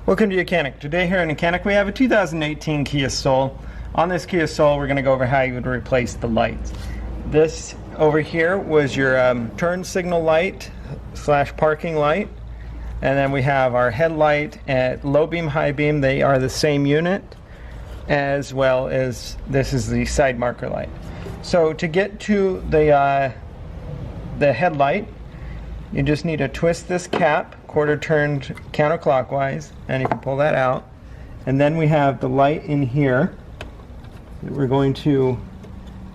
Welcome to YOUCANIC. Today here in YOUCANIC we have a 2018 Kia Soul. On this Kia Soul we're going to go over how you would replace the lights. This over here was your turn signal light / parking light, and then we have our headlight at low beam, high beam. They are the same unit, as well as this is the side marker light. So to get to the headlight, you just need to twist this cap, quarter turned counterclockwise, and you can pull that out. And then we have the light in here. We're going to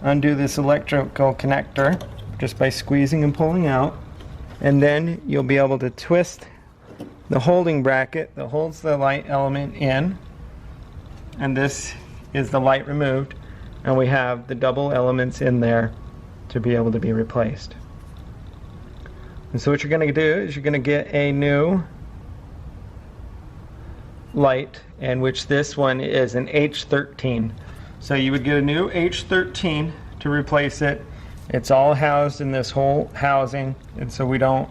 undo this electrical connector just by squeezing and pulling out. And then you'll be able to twist the holding bracket that holds the light element in. And this is the light removed. And we have the double elements in there to be able to be replaced. And so what you're going to do is you're going to get a new light, in which this one is an H13. So you would get a new H13 to replace it. It's all housed in this whole housing, and so we don't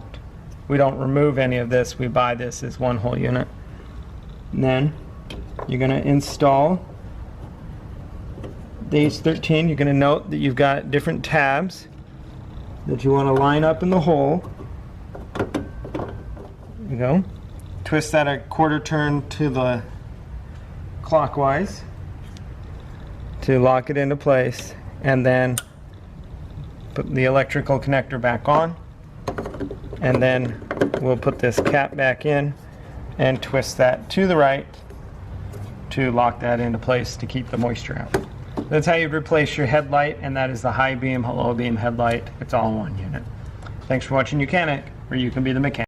remove any of this. We buy this as one whole unit. And then you're going to install the H13. You're going to note that you've got different tabs that you want to line up in the hole. There you go. Twist that a quarter turn to the clockwise to lock it into place, and then put the electrical connector back on, and then we'll put this cap back in and twist that to the right to lock that into place to keep the moisture out. That's how you replace your headlight, and that is the high beam, low beam headlight. It's all in one unit. Thanks for watching YOUCANIC, where you can be the mechanic.